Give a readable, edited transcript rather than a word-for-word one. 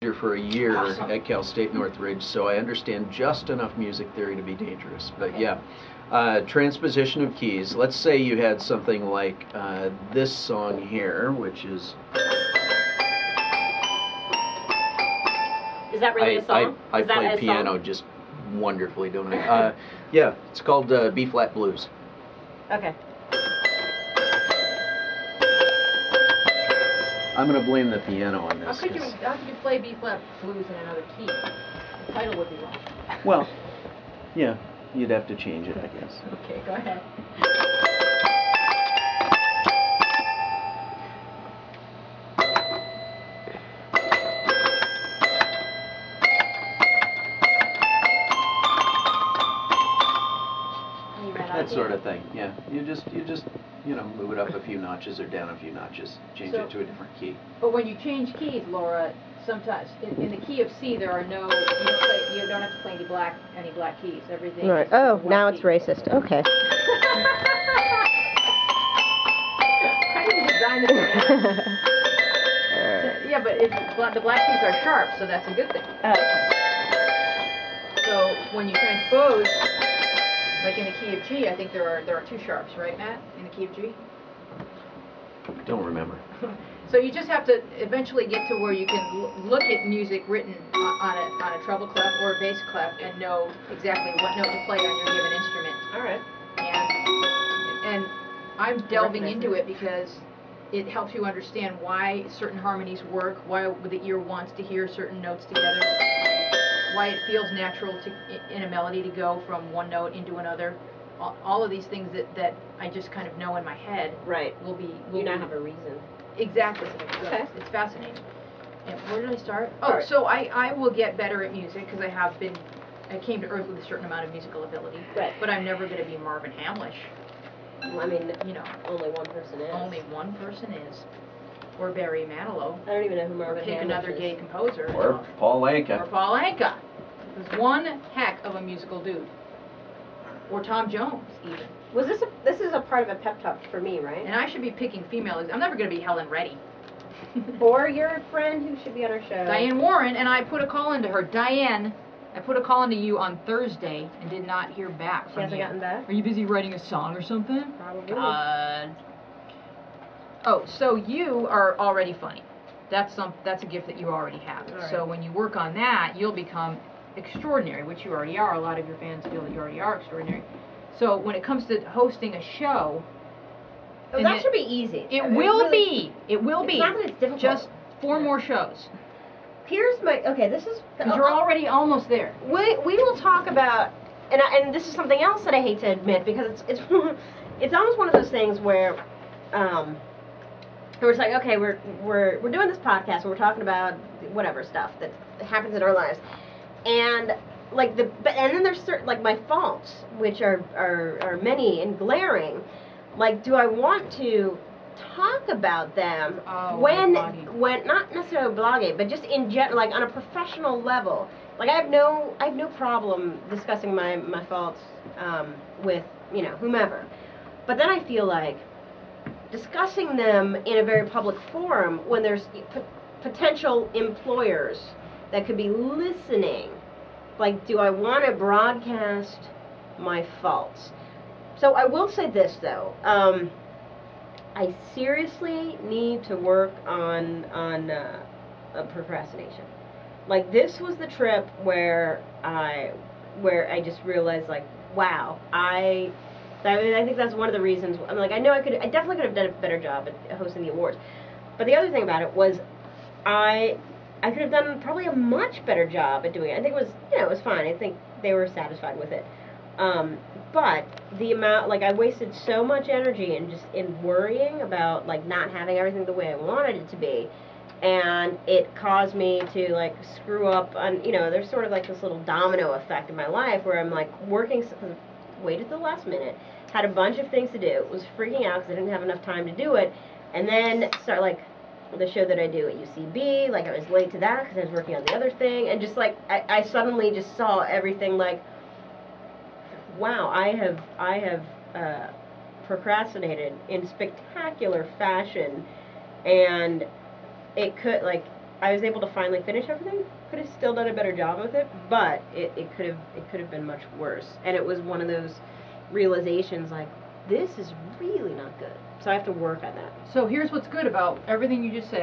for a year Awesome. at Cal State Northridge, so I understand just enough music theory to be dangerous. But Okay. yeah, transposition of keys. Let's say you had something like this song here, which is. Is that really a song? I Is that play a piano song? just wonderfully, don't I? Yeah, it's called B flat blues. Okay. I'm gonna blame the piano on this. How could you play B flat blues in another key? The title would be wrong. Well, yeah, you'd have to change it, I guess. Okay, go ahead. That sort of thing. Yeah, you just move it up a few notches or down a few notches, change it to a different key. But when you change keys, Laura, sometimes in the key of C there are no you don't have to play any black keys. Everything. Right. Is Oh, one now key. it's racist. Okay. I didn't design this. Yeah, but the black keys are sharp, so that's a good thing. So when you transpose, like in the key of G, I think there are two sharps, right, Matt? In the key of G. Don't remember. So you just have to eventually get to where you can look at music written on a treble clef or a bass clef and know exactly what note to play on your given instrument. All right. And I'm delving into it because it helps you understand why certain harmonies work, why the ear wants to hear certain notes together, why it feels natural in a melody to go from one note into another. All of these things that I just kind of know in my head. Right. You now have a reason. Exactly. Okay. It's fascinating. And where did I start? Oh, so I will get better at music because I came to Earth with a certain amount of musical ability. Right. But I'm never going to be Marvin Hamlish. Well, I mean, only one person is. Only one person is. Or Barry Manilow. I don't even know who Marvin Hamlish is. Pick another gay composer. Or Paul Anka. Or Paul Anka. There's one heck of a musical dude. Or Tom Jones, even. This is a part of a pep talk for me, right? And I should be picking female. I'm never going to be Helen Reddy. Or your friend who should be on our show. Diane Warren, and I put a call into her. Diane, I put a call into you on Thursday and did not hear back from you. She hasn't gotten back? Are you busy writing a song or something? Probably. Oh, so you are already funny. That's a gift that you already have. Right. So when you work on that, you'll become extraordinary, which you already are. A lot of your fans feel that you already are extraordinary. So when it comes to hosting a show, that should be easy. It will be. It will be. It's not that it's difficult. Just 4 more shows. Here's my this is. Because you're already almost there. We will talk about, and this is something else that I hate to admit because it's it's almost one of those things where it's like, okay, we're doing this podcast and we're talking about whatever stuff that happens in our lives, and and then there's certain my faults, which are many and glaring. Like, do I want to talk about them when not necessarily blogging, but just in general, like on a professional level? Like, I have no problem discussing my faults with whomever, but then I feel like discussing them in a very public forum when there's potential employers that could be listening. Like, do I want to broadcast my faults? So I will say this, though. I seriously need to work on procrastination. Like, this was the trip where I just realized, like, wow, I think that's one of the reasons. I'm like, I definitely could have done a better job at hosting the awards. But the other thing about it was, I could have done probably a much better job at doing it. I think it was, it was fine. I think they were satisfied with it. But the amount, I wasted so much energy in worrying about, not having everything the way I wanted it to be. And it caused me to, screw up on, there's sort of this little domino effect in my life where I'm, working, waited till the last minute, had a bunch of things to do, was freaking out because I didn't have enough time to do it, and then start, the show that I do at UCB, I was late to that because I was working on the other thing, and just, I suddenly just saw everything, wow, I have procrastinated in spectacular fashion, and it could, I was able to finally finish everything. Could have still done a better job with it, but it could have been much worse. And it was one of those realizations like, this is really not good. So I have to work on that. So here's what's good about everything you just said.